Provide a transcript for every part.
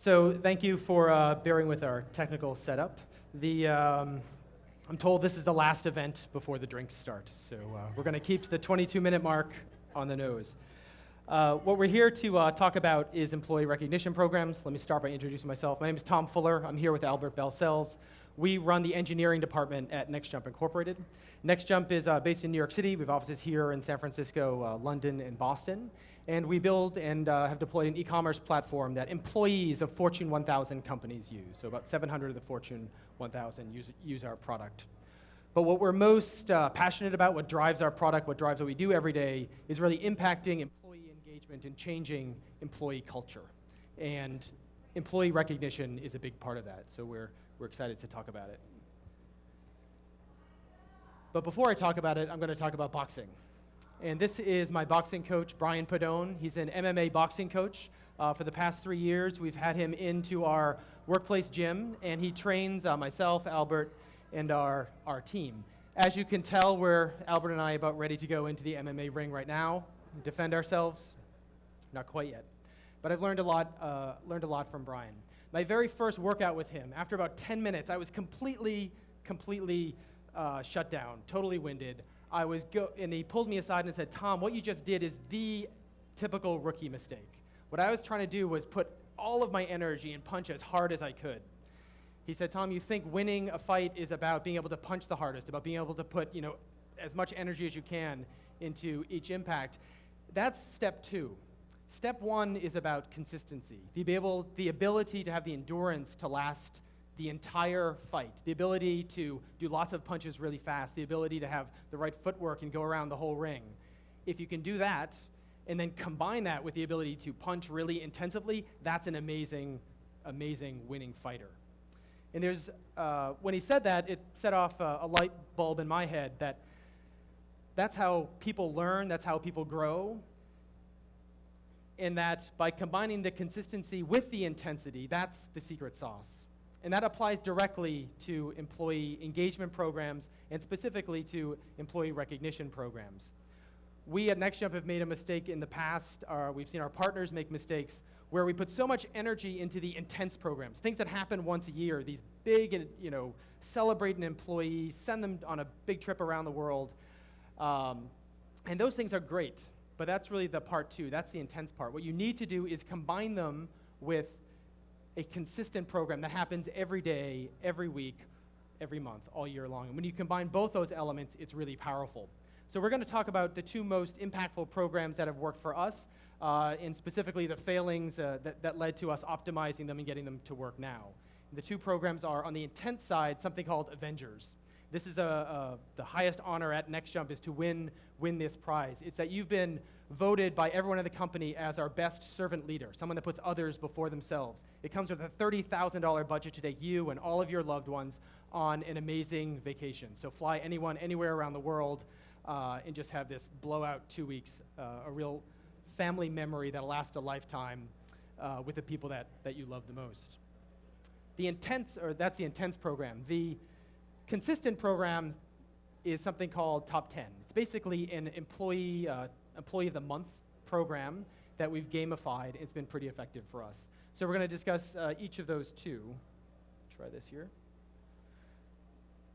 So thank you for bearing with our technical setup. I'm told this is the last event before the drinks start, so we're going to keep the 22-minute mark on the nose. What we're here to talk about is employee recognition programs. Let me start by introducing myself. My name is Tom Fuller. I'm here with Albert Balcells. We run the engineering department at NextJump Incorporated. NextJump is based in New York City. We have offices here in San Francisco, London, and Boston. And we build and have deployed an e-commerce platform that employees of Fortune 1000 companies use. So about 700 of the Fortune 1000 use our product. But what we're most passionate about, what drives our product, what drives what we do every day, is really impacting employee engagement and changing employee culture. And employee recognition is a big part of that. So we're excited to talk about it. But before I talk about it, I'm going to talk about boxing. And this is my boxing coach, Brian Padone. He's an MMA boxing coach. For the past 3 years, we've had him into our workplace gym, and he trains myself, Albert, and our team. As you can tell, Albert and I about ready to go into the MMA ring right now, defend ourselves. Not quite yet. But I've learned a lot from Brian. My very first workout with him, after about 10 minutes, I was completely shut down, totally winded. And he pulled me aside and said, "Tom, what you just did is the typical rookie mistake. What I was trying to do was put all of my energy and punch as hard as I could." He said, "Tom, you think winning a fight is about being able to punch the hardest, about being able to put, as much energy as you can into each impact. That's step 2. Step 1 is about consistency, the ability to have the endurance to last the entire fight, the ability to do lots of punches really fast, the ability to have the right footwork and go around the whole ring. If you can do that, and then combine that with the ability to punch really intensively, that's an amazing, amazing winning fighter." And when he said that, it set off a light bulb in my head that's how people learn, that's how people grow, and that by combining the consistency with the intensity, that's the secret sauce. And that applies directly to employee engagement programs and specifically to employee recognition programs. We at NextJump have made a mistake in the past. We've seen our partners make mistakes where we put so much energy into the intense programs, things that happen once a year, these big, celebrate an employee, send them on a big trip around the world. And those things are great, but that's really the part 2. That's the intense part. What you need to do is combine them with a consistent program that happens every day, every week, every month, all year long. And when you combine both those elements, it's really powerful. So we're going to talk about the 2 most impactful programs that have worked for us, and specifically the failings that led to us optimizing them and getting them to work now. And the 2 programs are, on the intense side, something called Avengers. This is the highest honor at NextJump, is to win this prize. It's that you've been voted by everyone in the company as our best servant leader, someone that puts others before themselves. It comes with a $30,000 budget to take you and all of your loved ones on an amazing vacation. So fly anyone, anywhere around the world, and just have this blowout 2 weeks, a real family memory that'll last a lifetime with the people that you love the most. That's the intense program. The consistent program is something called Top 10. It's basically an employee of the month program that we've gamified. It's been pretty effective for us. So we're going to discuss each of those 2. Try this here.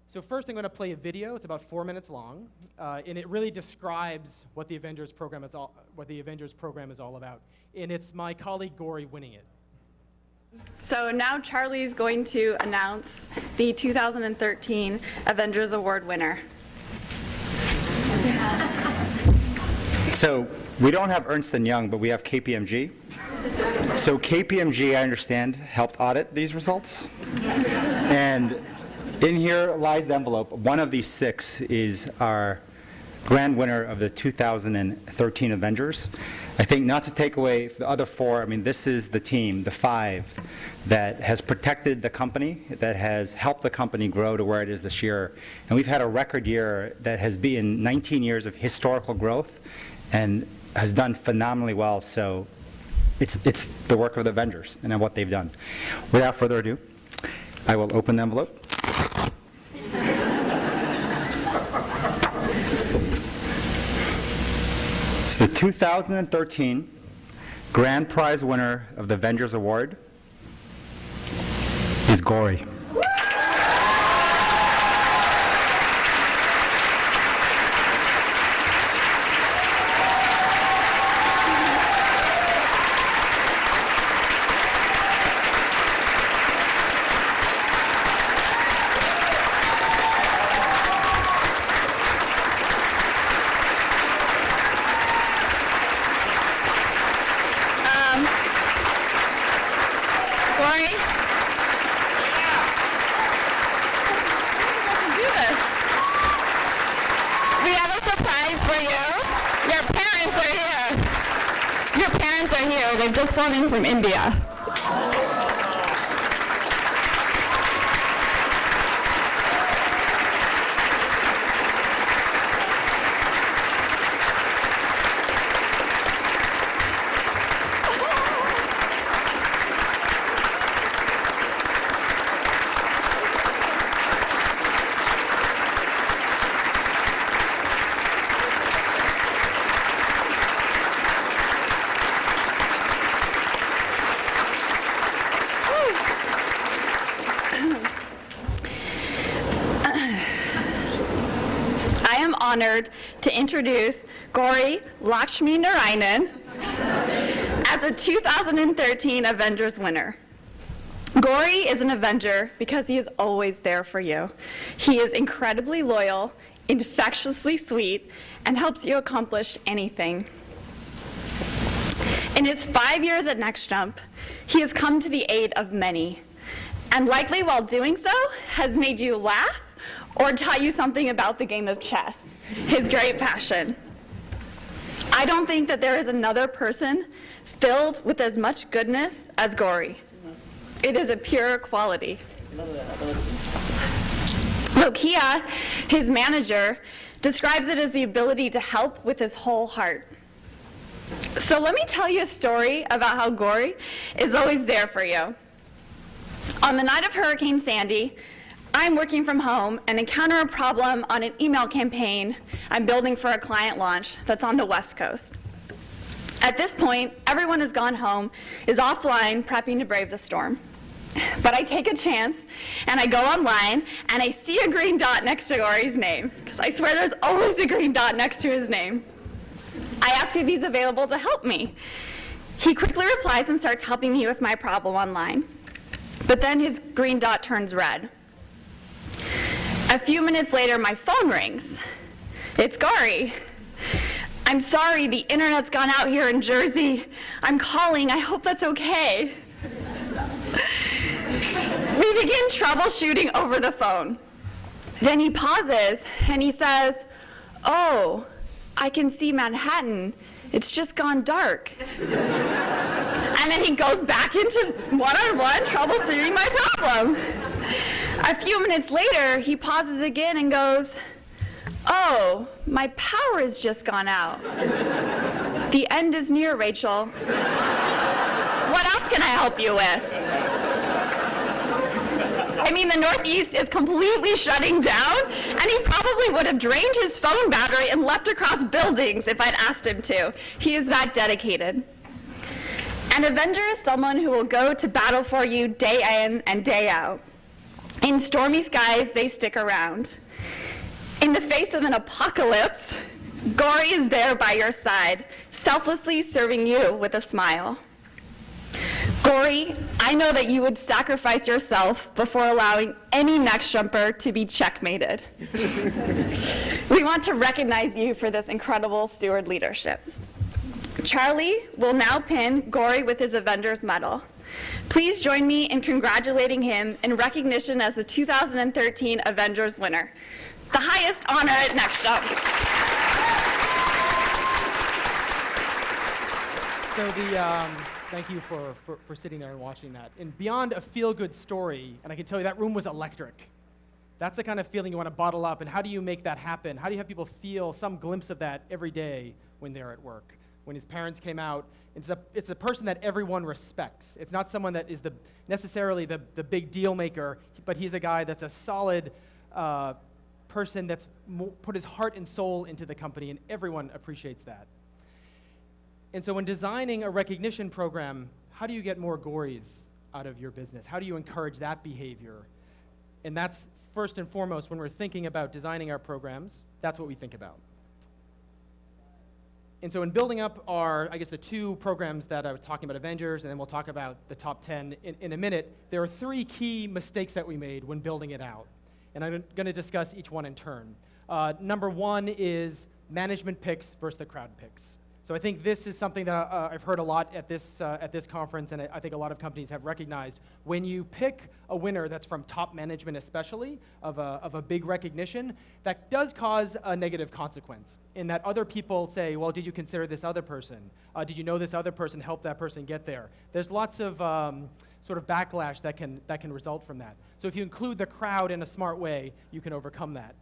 So first I'm going to play a video. It's about 4 minutes long, and it really describes what the Avengers program is all about. And it's my colleague Gory winning it. So now Charlie's going to announce the 2013 Avengers Award winner. So we don't have Ernst & Young, but we have KPMG. So KPMG, I understand, helped audit these results. And in here lies the envelope. One of these 6 is our grand winner of the 2013 Avengers. I think, not to take away the other 4, this is the team, the 5, that has protected the company, that has helped the company grow to where it is this year. And we've had a record year that has been 19 years of historical growth and has done phenomenally well. So it's the work of the Avengers and what they've done. Without further ado, I will open the envelope. It's the 2013 grand prize winner of the Avengers Award is Gory. Gory? Do this. We have a surprise for you. Your parents are here. Your parents are here. They've just flown in from India. I am honored to introduce Gauri Lakshmi Narayanan as the 2013 Avengers winner. Gauri is an Avenger because he is always there for you. He is incredibly loyal, infectiously sweet, and helps you accomplish anything. In his 5 years at Next Jump, he has come to the aid of many, and likely while doing so, has made you laugh or taught you something about the game of chess, his great passion. I don't think that there is another person filled with as much goodness as Gauri. It is a pure quality. Lokia, his manager, describes it as the ability to help with his whole heart. So let me tell you a story about how Gauri is always there for you. On the night of Hurricane Sandy, I'm working from home and encounter a problem on an email campaign I'm building for a client launch that's on the West Coast. At this point, everyone has gone home, is offline, prepping to brave the storm. But I take a chance, and I go online, and I see a green dot next to Gauri's name, because I swear there's always a green dot next to his name. I ask if he's available to help me. He quickly replies and starts helping me with my problem online. But then his green dot turns red. A few minutes later, my phone rings. It's Gauri. I'm sorry, the internet's gone out here in Jersey. I'm calling, I hope that's okay. We begin troubleshooting over the phone. Then he pauses and he says, "Oh, I can see Manhattan. It's just gone dark." And then he goes back into one-on-one troubleshooting my problem. A few minutes later, he pauses again and goes, "Oh, my power has just gone out. The end is near, Rachel. What else can I help you with?" I mean, the Northeast is completely shutting down, and he probably would have drained his phone battery and leapt across buildings if I'd asked him to. He is that dedicated. An Avenger is someone who will go to battle for you day in and day out. In stormy skies, they stick around. In the face of an apocalypse, Gauri is there by your side, selflessly serving you with a smile. Gauri, I know that you would sacrifice yourself before allowing any next jumper to be checkmated. We want to recognize you for this incredible steward leadership. Charlie will now pin Gauri with his Avengers Medal. Please join me in congratulating him in recognition as the 2013 Avengers winner, the highest honor at Next Jump. So thank you for sitting there and watching that. And beyond a feel-good story, and I can tell you that room was electric. That's the kind of feeling you want to bottle up, and how do you make that happen? How do you have people feel some glimpse of that every day when they're at work? When his parents came out, it's a person that everyone respects. It's not someone that is necessarily the big deal maker, but he's a guy that's a solid person that's put his heart and soul into the company, and everyone appreciates that. And so when designing a recognition program, how do you get more Gauris out of your business? How do you encourage that behavior? And that's first and foremost when we're thinking about designing our programs, that's what we think about. And so in building up our, I guess, the two programs that I was talking about, Avengers, and then we'll talk about the top 10 in a minute, there are three key mistakes that we made when building it out. And I'm going to discuss each one in turn. Number one is management picks versus the crowd picks. So I think this is something that I've heard a lot at this conference, and I think a lot of companies have recognized. When you pick a winner that's from top management especially, of a big recognition, that does cause a negative consequence in that other people say, well, did you consider this other person? Did you know this other person helped that person get there? There's lots of sort of backlash that can result from that. So if you include the crowd in a smart way, you can overcome that.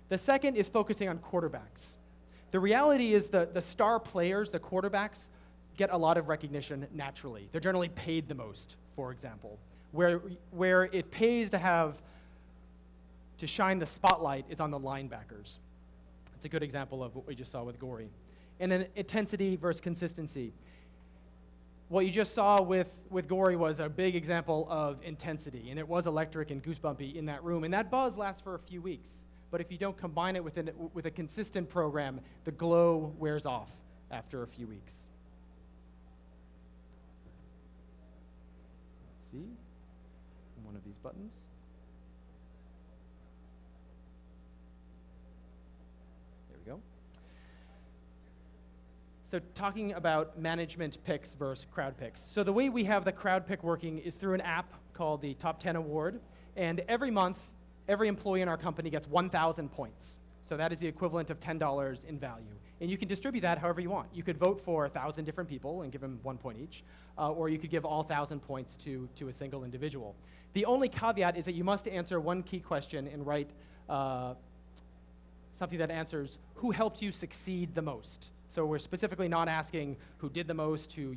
The second is focusing on quarterbacks. The reality is the star players, the quarterbacks, get a lot of recognition naturally. They're generally paid the most, for example. Where it pays to shine the spotlight is on the linebackers. It's a good example of what we just saw with Gory. And then intensity versus consistency. What you just saw with Gory was a big example of intensity, and it was electric and goosebumpy in that room. And that buzz lasts for a few weeks. But if you don't combine it with a consistent program, the glow wears off after a few weeks. Let's see, one of these buttons. There we go. So talking about management picks versus crowd picks. So the way we have the crowd pick working is through an app called the Top 10 Award. And every month, every employee in our company gets 1,000 points. So that is the equivalent of $10 in value. And you can distribute that however you want. You could vote for 1,000 different people and give them 1 point each, or you could give all 1,000 points to a single individual. The only caveat is that you must answer one key question and write something that answers who helped you succeed the most. So we're specifically not asking who did the most, who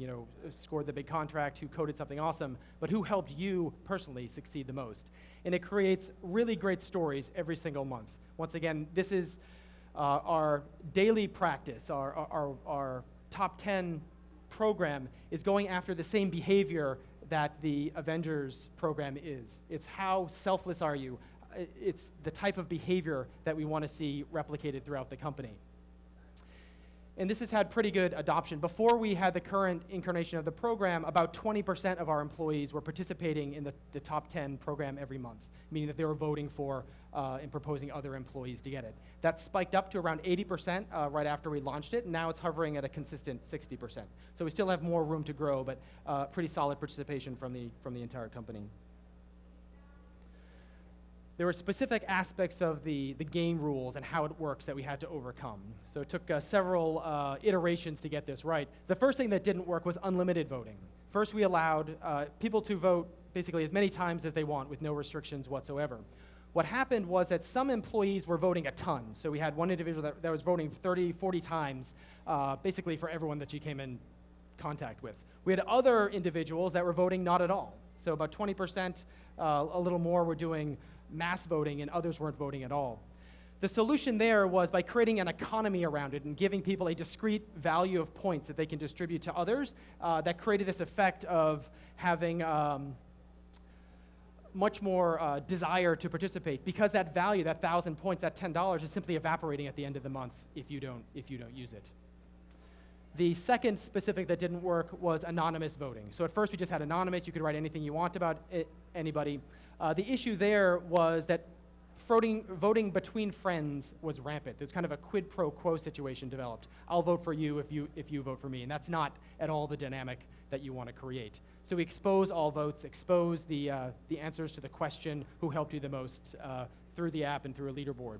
scored the big contract, who coded something awesome, but who helped you personally succeed the most. And it creates really great stories every single month. Once again, this is our daily practice. Our top 10 program is going after the same behavior that the Avengers program is. It's how selfless are you. It's the type of behavior that we want to see replicated throughout the company. And this has had pretty good adoption. Before we had the current incarnation of the program, about 20% of our employees were participating in the top 10 program every month, meaning that they were voting for and proposing other employees to get it. That spiked up to around 80% right after we launched it, and now it's hovering at a consistent 60%. So we still have more room to grow, but pretty solid participation from the entire company. There were specific aspects of the game rules and how it works that we had to overcome. So it took several iterations to get this right. The first thing that didn't work was unlimited voting. First, we allowed people to vote basically as many times as they want with no restrictions whatsoever. What happened was that some employees were voting a ton. So we had one individual that was voting 30, 40 times, basically for everyone that she came in contact with. We had other individuals that were voting not at all. So about 20%, a little more, were doing mass voting, and others weren't voting at all. The solution there was by creating an economy around it and giving people a discrete value of points that they can distribute to others. That created this effect of having much more desire to participate, because that value, that 1,000 points, that $10, is simply evaporating at the end of the month if you don't use it. The second specific that didn't work was anonymous voting. So at first we just had anonymous. You could write anything you want about anybody. The issue there was that voting between friends was rampant. There's kind of a quid pro quo situation developed. I'll vote for you if you vote for me, and that's not at all the dynamic that you want to create. So we expose all votes, expose the answers to the question, who helped you the most, through the app and through a leaderboard.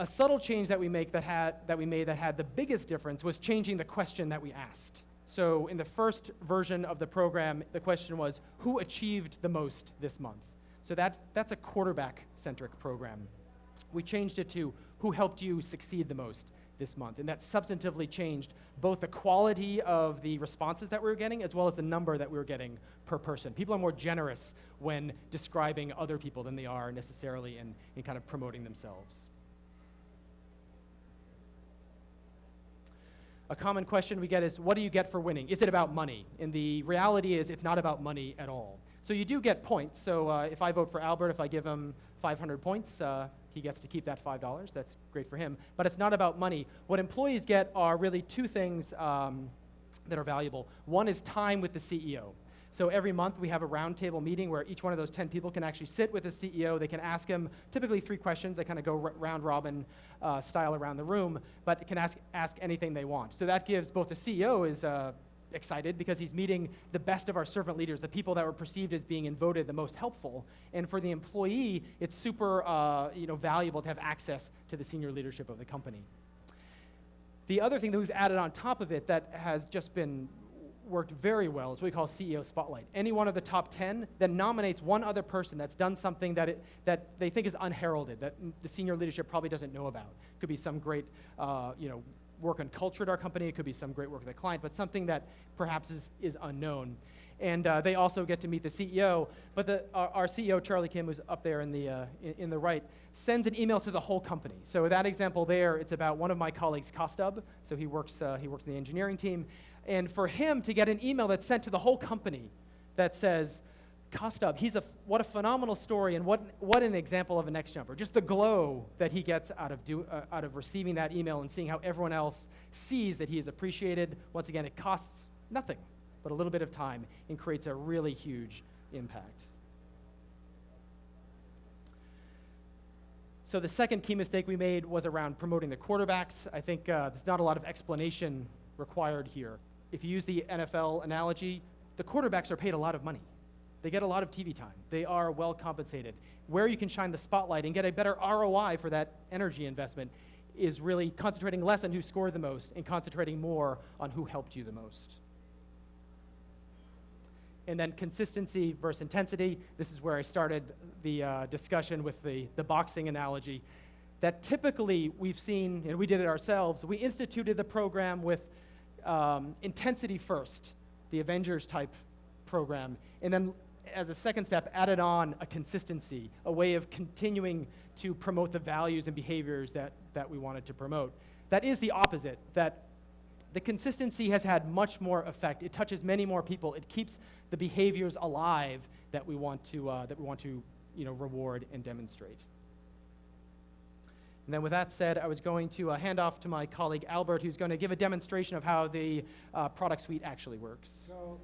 A subtle change that we made that had the biggest difference was changing the question that we asked. So in the first version of the program, the question was, who achieved the most this month? So that's a quarterback-centric program. We changed it to, who helped you succeed the most this month? And that substantively changed both the quality of the responses that we were getting as well as the number that we were getting per person. People are more generous when describing other people than they are necessarily in kind of promoting themselves. A common question we get is, what do you get for winning? Is it about money? And the reality is it's not about money at all. So you do get points. So if I vote for Albert, if I give him 500 points, he gets to keep that $5. That's great for him. But it's not about money. What employees get are really two things that are valuable. One is time with the CEO. So every month we have a roundtable meeting where each one of those 10 people can actually sit with the CEO. They can ask him typically 3 questions. They kind of go round robin style around the room, but can ask anything they want. So that gives both the CEO is excited because he's meeting the best of our servant leaders, the people that were perceived as being voted the most helpful. And for the employee, it's super valuable to have access to the senior leadership of the company. The other thing that we've added on top of it that has just been worked very well is what we call CEO Spotlight. Any one of the top 10 then nominates one other person that's done something that they think is unheralded, that the senior leadership probably doesn't know about. It could be some great work on culture at our company. It could be some great work with a client, but something that perhaps is unknown. And they also get to meet the CEO. But our CEO, Charlie Kim, who's up there in the right, sends an email to the whole company. So that example there, it's about one of my colleagues, Kostub. So he works in the engineering team. And for him to get an email that's sent to the whole company that says, Kostub, what a phenomenal story, and what an example of a next jumper. Just the glow that he gets out of receiving that email and seeing how everyone else sees that he is appreciated. Once again, it costs nothing but a little bit of time and creates a really huge impact. So the second key mistake we made was around promoting the quarterbacks. I think there's not a lot of explanation required here. If you use the NFL analogy, the quarterbacks are paid a lot of money. They get a lot of TV time. They are well compensated. Where you can shine the spotlight and get a better ROI for that energy investment is really concentrating less on who scored the most and concentrating more on who helped you the most. And then consistency versus intensity. This is where I started the discussion with the boxing analogy. That typically we've seen, and we did it ourselves, we instituted the program with intensity first, the Avengers type program, and then as a second step added on a consistency, a way of continuing to promote the values and behaviors that we wanted to promote. That is the opposite, that the consistency has had much more effect. It touches many more people. It keeps the behaviors alive that we want to reward and demonstrate. And then with that said, I was going to hand off to my colleague Albert, who's going to give a demonstration of how the product suite actually works. So,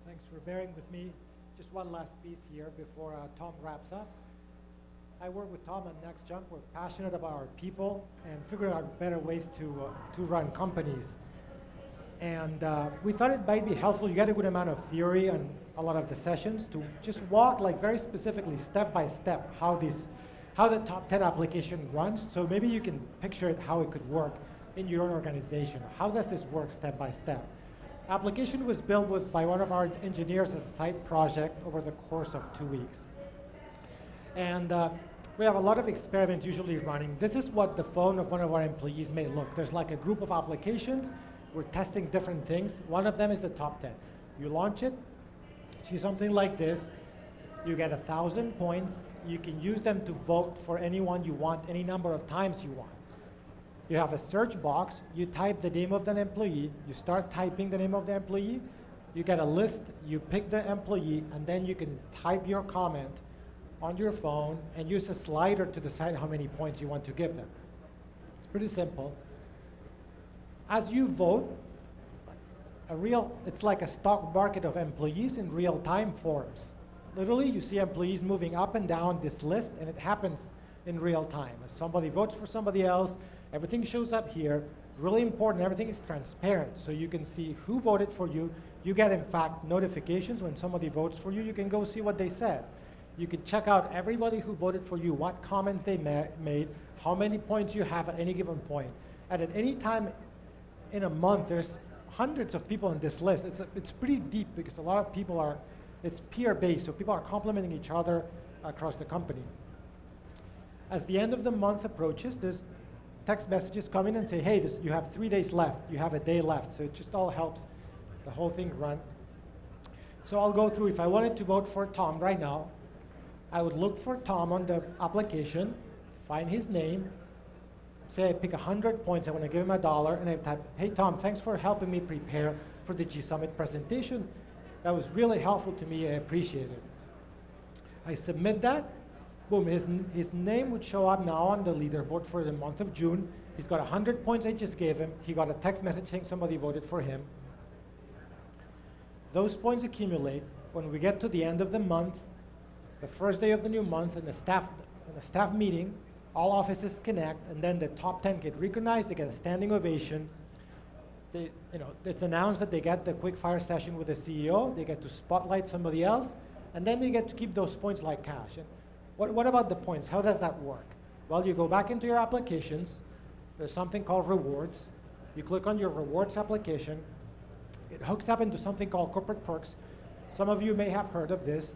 thanks for bearing with me. Just one last piece here before Tom wraps up. I work with Tom at NextJump. We're passionate about our people and figuring out better ways to run companies. And we thought it might be helpful. You get a good amount of theory on a lot of the sessions to just walk very specifically, step by step, how the top 10 application runs. So maybe you can picture it, how it could work in your own organization. How does this work step by step? Application was built by one of our engineers as a side project over the course of 2 weeks. And we have a lot of experiments usually running. This is what the phone of one of our employees may look. There's like a group of applications. We're testing different things. One of them is the top 10. You launch it, see something like this. You get 1,000 points. You can use them to vote for anyone you want, any number of times you want. You have a search box. You type the name of the employee. You start typing the name of the employee. You get a list. You pick the employee, and then you can type your comment on your phone and use a slider to decide how many points you want to give them. It's pretty simple. As you vote, it's like a stock market of employees in real-time forms. Literally, you see employees moving up and down this list, and it happens in real time. As somebody votes for somebody else, everything shows up here. Really important, everything is transparent, so you can see who voted for you. You get, in fact, notifications when somebody votes for you. You can go see what they said. You can check out everybody who voted for you, what comments they made, how many points you have at any given point. And at any time in a month, there's hundreds of people in this list. It's pretty deep because a lot of people it's peer-based, so people are complimenting each other across the company. As the end of the month approaches, there's text messages come in and say, hey, you have 3 days left, you have a day left. So it just all helps the whole thing run. So I'll go through, if I wanted to vote for Tom right now, I would look for Tom on the application, find his name, say I pick 100 points, I want to give him $1, and I type, hey Tom, thanks for helping me prepare for the G Summit presentation. That was really helpful to me, I appreciate it. I submit that, boom, his name would show up now on the leaderboard for the month of June. He's got 100 points I just gave him. He got a text message saying somebody voted for him. Those points accumulate. When we get to the end of the month, the first day of the new month, in the staff meeting, all offices connect, and then the top 10 get recognized, they get a standing ovation. It's announced that they get the quick fire session with the CEO, they get to spotlight somebody else, and then they get to keep those points like cash. And what about the points? How does that work? Well, you go back into your applications, there's something called rewards. You click on your rewards application, it hooks up into something called Corporate Perks. Some of you may have heard of this.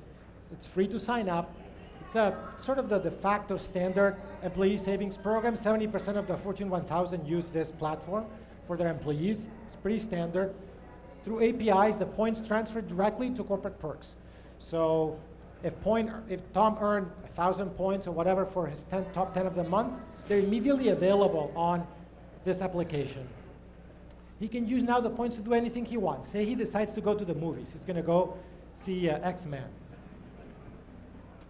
It's free to sign up. It's a sort of the de facto standard employee savings program. 70% of the Fortune 1000 use this platform for their employees. It's pretty standard. Through APIs, the points transfer directly to Corporate Perks. So if Tom earned 1,000 points or whatever for his top 10 of the month, they're immediately available on this application. He can use now the points to do anything he wants. Say he decides to go to the movies. He's going to go see X-Men.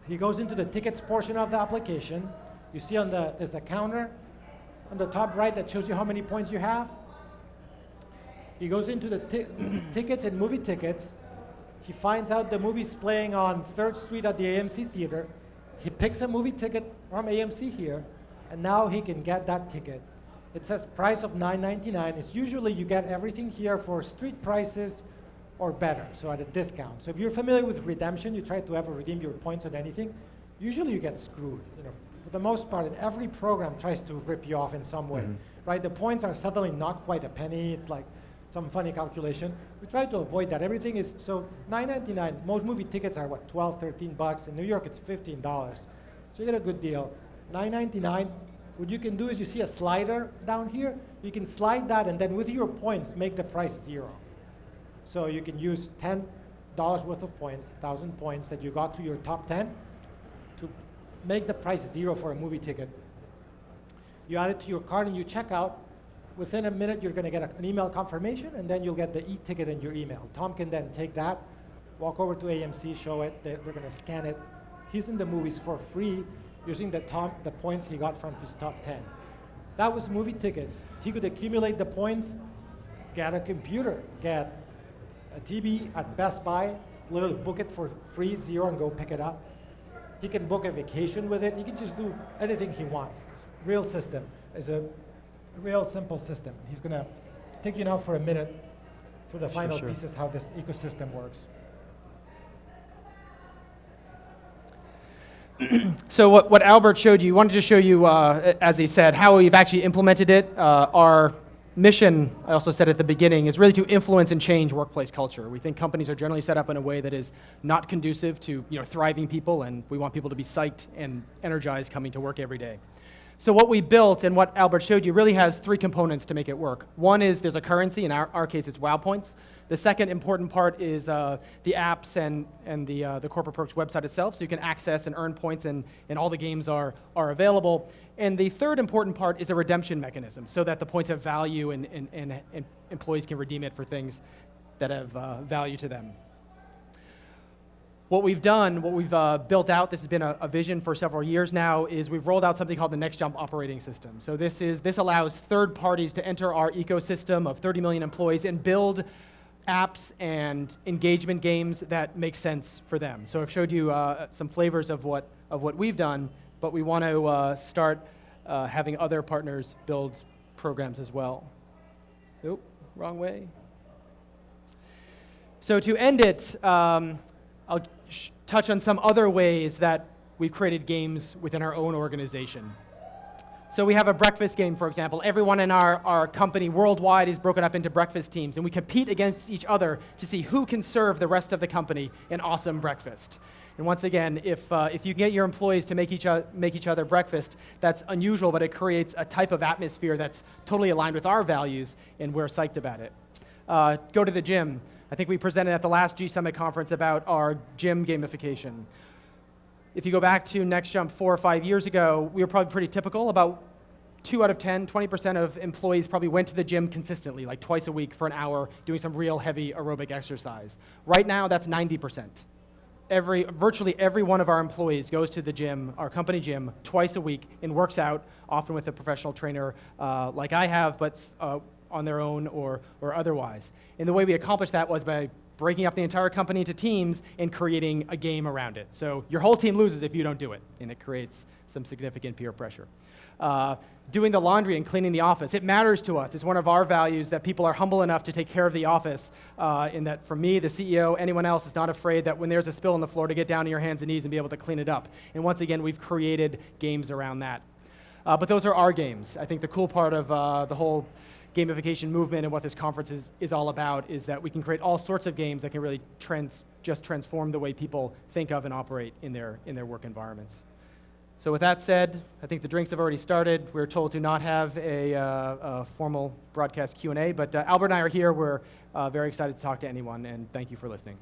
He goes into the tickets portion of the application. You see there's a counter on the top right that shows you how many points you have. He goes into the tickets and movie tickets. He finds out the movie's playing on 3rd Street at the AMC Theater. He picks a movie ticket from AMC here, and now he can get that ticket. It says price of $9.99. It's usually you get everything here for street prices or better, so at a discount. So if you're familiar with redemption, you try to ever redeem your points on anything, usually you get screwed. For the most part, every program tries to rip you off in some way, right? The points are suddenly not quite a penny. It's like some funny calculation. We try to avoid that. Everything is, so $9.99, most movie tickets are what, $12, $13. In New York, it's $15. So you get a good deal. $9.99, what you can do is you see a slider down here. You can slide that, and then with your points, make the price 0. So you can use $10 worth of points, 1,000 points that you got through your top 10 to make the price 0 for a movie ticket. You add it to your card and you check out. Within a minute, you're going to get an email confirmation, and then you'll get the e-ticket in your email. Tom can then take that, walk over to AMC, show it. They're going to scan it. He's in the movies for free using the points he got from his top 10. That was movie tickets. He could accumulate the points, get a computer, get a TV at Best Buy, literally book it for free, 0, and go pick it up. He can book a vacation with it. He can just do anything he wants. Real system. It's a real simple system. He's going to take you now for a minute through the final pieces how this ecosystem works. So what Albert showed you, wanted to show you, as he said, how we've actually implemented it. Our mission, I also said at the beginning, is really to influence and change workplace culture. We think companies are generally set up in a way that is not conducive to thriving people, and we want people to be psyched and energized coming to work every day. So what we built and what Albert showed you really has 3 components to make it work. One is there's a currency. In our case, it's WOW points. The second important part is the apps and the Corporate Perks website itself, so you can access and earn points, and all the games are available. And the third important part is a redemption mechanism, so that the points have value and employees can redeem it for things that have value to them. What we've done, what we've built out, this has been a vision for several years now, is we've rolled out something called the Next Jump operating system. So this allows third parties to enter our ecosystem of 30 million employees and build apps and engagement games that make sense for them. So I've showed you some flavors of what we've done, but we want to start having other partners build programs as well. Oop, wrong way. So to end it, I'll touch on some other ways that we've created games within our own organization. So we have a breakfast game, for example. Everyone in our company worldwide is broken up into breakfast teams, and we compete against each other to see who can serve the rest of the company an awesome breakfast. And once again, if you can get your employees to make each other breakfast, that's unusual, but it creates a type of atmosphere that's totally aligned with our values, and we're psyched about it. Go to the gym. I think we presented at the last G Summit conference about our gym gamification. If you go back to Next Jump 4 or 5 years ago, we were probably pretty typical. About 2 out of 10, 20% of employees probably went to the gym consistently, like twice a week for an hour, doing some real heavy aerobic exercise. Right now, that's 90%. Virtually every one of our employees goes to the gym, our company gym, twice a week and works out, often with a professional trainer like I have, but on their own or otherwise. And the way we accomplished that was by breaking up the entire company into teams and creating a game around it. So your whole team loses if you don't do it, and it creates some significant peer pressure. Doing the laundry and cleaning the office, it matters to us. It's one of our values that people are humble enough to take care of the office, in that for me, the CEO, anyone else is not afraid that when there's a spill on the floor to get down on your hands and knees and be able to clean it up. And once again, we've created games around that. But those are our games. I think the cool part of the whole gamification movement and what this conference is all about is that we can create all sorts of games that can really just transform the way people think of and operate in their work environments. So with that said, I think the drinks have already started. We're told to not have a formal broadcast Q&A, but Albert and I are here. We're very excited to talk to anyone, and thank you for listening.